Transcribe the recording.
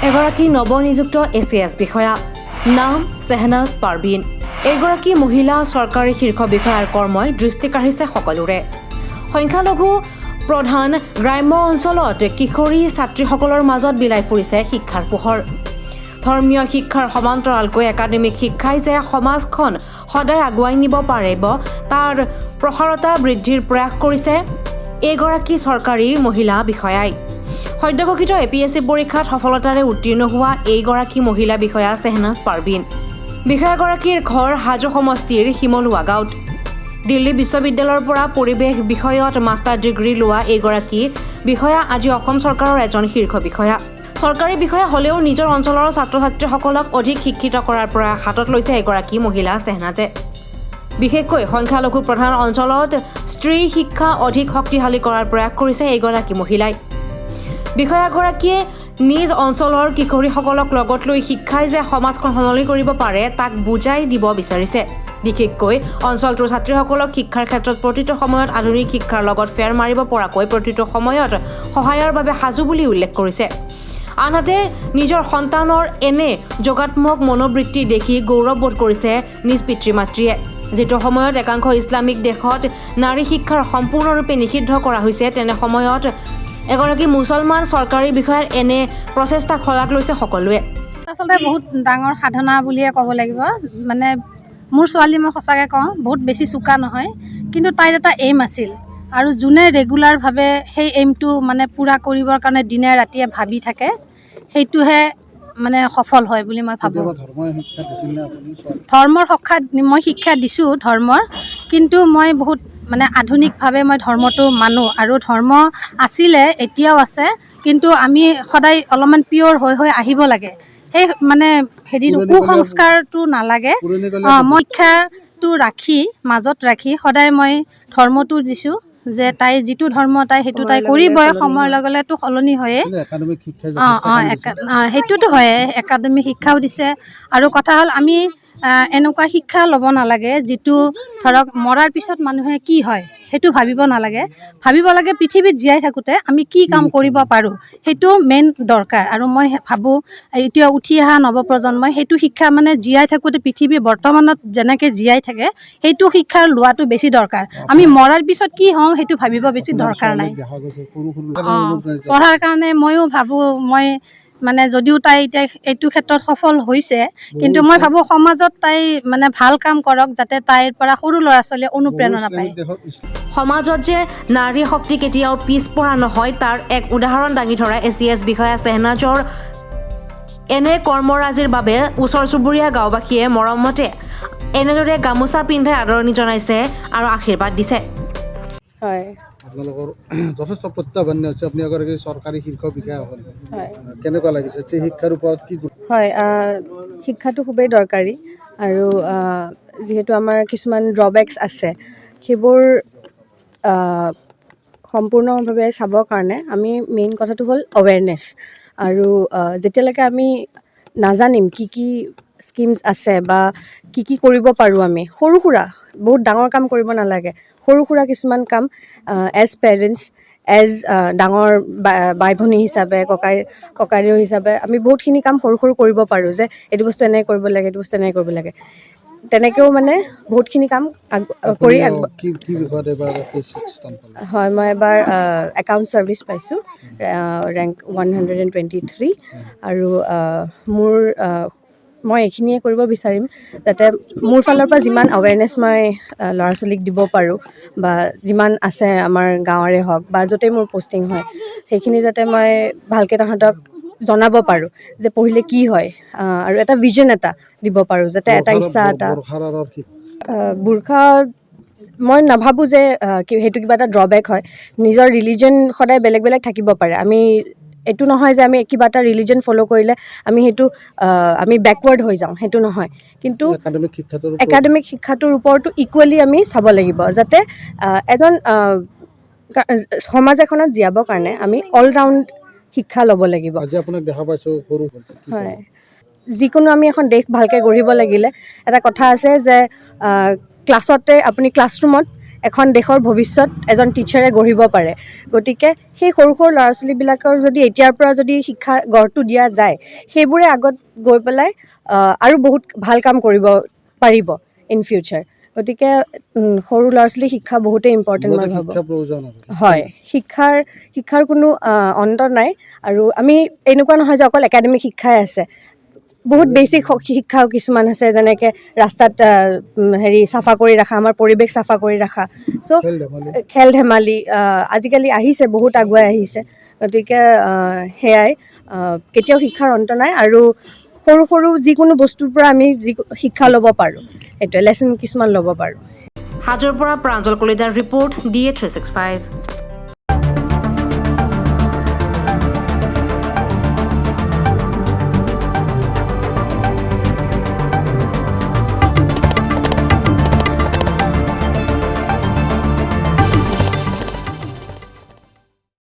এগৰাকী নৱনিযুক্ত এচিএছ বিষয়া নাম শ্বাহনাজ পাৰভিন। এগৰাকী মহিলা চৰকাৰী শীৰ্ষ বিষয়াৰ কৰ্মই দৃষ্টি কাঢ়িছে সকলোৰে। সংখ্যালঘু প্ৰধান গ্ৰাম্য অঞ্চলত কিশোৰী ছাত্ৰীসকলৰ মাজত বিলাই ফুৰিছে শিক্ষাৰ পোহৰ। ধৰ্মীয় শিক্ষাৰ সমান্তৰালকৈ একাডেমিক শিক্ষাই যে সমাজখন সদায় আগুৱাই নিব পাৰিব তাৰ প্ৰসাৰতা বৃদ্ধিৰ প্ৰয়াস কৰিছে এগৰাকী চৰকাৰী মহিলা বিষয়াই। সদ্যঘোষিত APSC পৰীক্ষাত সফলতাৰে উত্তীৰ্ণ হোৱা এইগৰাকী মহিলা বিষয়া শ্বাহনাজ পাৰভিন। বিষয়াগৰাকীৰ ঘৰ হাজো সমষ্টিৰ শিমলুৱা গাঁৱত। দিল্লী বিশ্ববিদ্যালয়ৰ পৰা পৰিৱেশ বিষয়ত মাষ্টাৰ ডিগ্ৰী লোৱা এইগৰাকী বিষয়া আজি অসম চৰকাৰৰ এজন শীৰ্ষ বিষয়া। চৰকাৰী বিষয়া হ'লেও নিজৰ অঞ্চলৰ ছাত্ৰ ছাত্ৰীসকলক অধিক শিক্ষিত কৰাৰ প্ৰয়াস হাতত লৈছে এগৰাকী মহিলা শ্বাহনাজে। বিশেষকৈ সংখ্যালঘু প্ৰধান অঞ্চলত স্ত্ৰী শিক্ষা অধিক শক্তিশালী কৰাৰ প্ৰয়াস কৰিছে এইগৰাকী মহিলাই। বিষয়াগৰাকীয়ে নিজ অঞ্চলৰ কিশোৰীসকলক লগত লৈ শিক্ষাই যে সমাজখন সলনি কৰিব পাৰে তাক বুজাই দিব বিচাৰিছে। বিশেষকৈ অঞ্চলটোৰ ছাত্ৰীসকলক শিক্ষাৰ ক্ষেত্ৰত প্ৰতিটো সময়ত আধুনিক শিক্ষাৰ লগত ফেৰ মাৰিব পৰাকৈ প্ৰতিটো সময়ত সহায়ৰ বাবে সাজু বুলি উল্লেখ কৰিছে। আনহাতে নিজৰ সন্তানৰ এনে যোগাত্মক মনোবৃত্তি দেখি গৌৰৱবোধ কৰিছে নিজ পিতৃ মাতৃয়ে। যিটো সময়ত একাংশ ইছলামিক দেশত নাৰী শিক্ষাৰ সম্পূৰ্ণৰূপে নিষিদ্ধ কৰা হৈছে তেনে সময়ত এগৰাকী মুছলমান চৰকাৰী বিষয়াৰ এনে প্ৰচেষ্টাক শলাগ লৈছে সকলোৱে। আচলতে বহুত ডাঙৰ সাধনা বুলিয়ে ক'ব লাগিব। মানে মোৰ ছোৱালী মই সঁচাকৈ কওঁ বহুত বেছি চোকা নহয়, কিন্তু তাইৰ এটা এইম আছিল আৰু যোনে ৰেগুলাৰভাৱে সেই এইমটো মানে পূৰা কৰিবৰ কাৰণে দিনে ৰাতিয়ে ভাবি থাকে সেইটোহে মানে সফল হয় বুলি মই ভাবোঁ। ধৰ্মৰ মই শিক্ষা দিছোঁ ধৰ্মৰ, কিন্তু মই বহুত মানে আধুনিকভাৱে মই ধৰ্মটো মানো আৰু ধৰ্ম আছিলে এতিয়াও আছে, কিন্তু আমি সদায় অলপমান পিয়'ৰ হৈ আহিব লাগে। সেই মানে কুসংস্কাৰটো নালাগে। মই শিক্ষাটো ৰাখি মাজত ৰাখি সদায় মই ধৰ্মটো দিছোঁ যে তাই যিটো ধৰ্ম তাই সেইটো তাই কৰিবই, সময়ৰ লগে লগেতো সলনি হয়ে। সেইটোতো হয়ে, একাডেমিক শিক্ষাও দিছে। আৰু কথা হ'ল আমি এনেকুৱা শিক্ষা ল'ব নালাগে যিটো ধৰক মৰাৰ পিছত মানুহে কি হয় সেইটো ভাবিব নালাগে। ভাবিব লাগে পৃথিৱীত জীয়াই থাকোঁতে আমি কি কাম কৰিব পাৰোঁ সেইটো মেইন দৰকাৰ। আৰু মই ভাবোঁ এতিয়া উঠি অহা নৱপ্ৰজন্মই সেইটো শিক্ষা মানে জীয়াই থাকোঁতে পৃথিৱী বৰ্তমানত যেনেকৈ জীয়াই থাকে সেইটো শিক্ষা লোৱাটো বেছি দৰকাৰ। আমি মৰাৰ পিছত কি হওঁ সেইটো ভাবিব বেছি দৰকাৰ নাই। পঢ়াৰ কাৰণে ময়ো ভাবোঁ মই মানে যদিও তাই এতিয়া এইটো ক্ষেত্ৰত সফল হৈছে, কিন্তু মই ভাবোঁ সমাজত তাই মানে ভাল কাম কৰক যাতে তাইৰ পৰা সৰু ল'ৰা ছোৱালীয়ে অনুপ্ৰেৰণা পায়। সমাজত যে নাৰী শক্তি কেতিয়াও পিছপৰা নহয় তাৰ এক উদাহৰণ দাঙি ধৰা ACS বিষয়া শ্বাহনাজৰ এনে কৰ্মৰাজিৰ বাবে ওচৰ চুবুৰীয়া গাঁওবাসীয়ে মৰমতে এনেদৰে গামোচা পিন্ধাই আদৰণি জনাইছে আৰু আশীৰ্বাদ দিছে। হয়, আপোনালোকৰ যথেষ্ট প্ৰত্যাহ্বান আছে। আপুনি এগৰাকী চৰকাৰী শীৰ্ষ বিষয়া হ'ল, কেনেকুৱা লাগিছে শিক্ষাৰ ওপৰত কি? হয়, শিক্ষাটো খুবেই দৰকাৰী আৰু যিহেতু আমাৰ কিছুমান ড্ৰবেকছ আছে সেইবোৰ সম্পূৰ্ণভাৱে চাবৰ কাৰণে আমি মেইন কথাটো হ'ল এৱেৰনেছ। আৰু যেতিয়ালৈকে আমি নাজানিম কি কি স্কিমছ আছে বা কি কি কৰিব পাৰোঁ, আমি সৰু সুৰা বহুত ডাঙৰ কাম কৰিব নালাগে, সৰু সুৰা কিছুমান কাম এজ পেৰেণ্টছ, এজ ডাঙৰ বাই ভনী হিচাপে, ককাইদেউ হিচাপে আমি বহুতখিনি কাম সৰু সৰু কৰিব পাৰোঁ যে এইটো বস্তু এনেকৈ কৰিব লাগে, এইটো বস্তু এনেকৈ কৰিব লাগে। তেনেকৈও মানে বহুতখিনি কাম কৰি হয়। মই এবাৰ একাউণ্ট ছাৰ্ভিচ পাইছোঁ, ৰেংক 123। আৰু মই এইখিনিয়ে কৰিব বিচাৰিম যাতে মোৰ ফালৰ পৰা যিমান এৱেৰনেছ মই ল'ৰা ছোৱালীক দিব পাৰোঁ বা যিমান আছে আমাৰ গাঁৱৰে হওক বা য'তেই মোৰ পষ্টিং হয় সেইখিনি যাতে মই ভালকৈ তাহাঁতক জনাব পাৰোঁ যে পঢ়িলে কি হয়, আৰু এটা ভিজন এটা দিব পাৰোঁ যাতে এটা ইচ্ছা এটা। বুৰ্খা মই নাভাবোঁ যে সেইটো কিবা এটা ড্ৰবেক হয়। নিজৰ ৰিলিজন সদায় বেলেগ বেলেগ থাকিব পাৰে। আমি এইটো নহয় যে আমি কিবা এটা ৰিলিজন ফ'ল' কৰিলে আমি বেকৱাৰ্ড হৈ যাওঁ, সেইটো নহয়। কিন্তু একাডেমিক শিক্ষাটোৰ ওপৰতো ইকুৱেলি আমি চাব লাগিব যাতে এজন সমাজ এখনত জীয়াবৰ কাৰণে আমি অলৰাউণ্ড শিক্ষা ল'ব লাগিব। হয়, যিকোনো আমি এখন দেশ ভালকৈ গঢ়িব লাগিলে এটা কথা আছে যে ক্লাছতে আপুনি ক্লাছৰুমত এখন দেশৰ ভৱিষ্যত এজন টিচাৰে গঢ়িব পাৰে। গতিকে সেই সৰু সৰু ল'ৰা ছোৱালীবিলাকৰ যদি এতিয়াৰ পৰা যদি শিক্ষা গঢ়টো দিয়া যায়, সেইবোৰে আগত গৈ পেলাই আৰু বহুত ভাল কাম কৰিব পাৰিব ইন ফিউচাৰ। গতিকে সৰু ল'ৰা ছোৱালীৰ শিক্ষা বহুতেই ইম্পৰ্টেণ্ট মই ভাবোঁ। শিক্ষা প্ৰয়োজন হয়, শিক্ষাৰ কোনো অন্ত নাই। আৰু আমি এনেকুৱা নহয় যে অকল একাডেমিক শিক্ষাই আছে, বহুত বেছিক শিক্ষাও কিছুমান আছে, যেনেকৈ ৰাস্তাত চাফা কৰি ৰাখা, আমাৰ পৰিৱেশ চাফা কৰি ৰাখা। চ' খেল ধেমালি আজিকালি আহিছে, বহুত আগুৱাই আহিছে। গতিকে সেয়াই, কেতিয়াও শিক্ষাৰ অন্ত নাই। আৰু সৰু সৰু যিকোনো বস্তুৰ পৰা আমি শিক্ষা ল'ব পাৰোঁ, সেইটোৱে লেচন কিছুমান ল'ব পাৰোঁ। হাজোৰ পৰা প্ৰাঞ্জল কলিতাৰ ৰিপৰ্ট DA 365।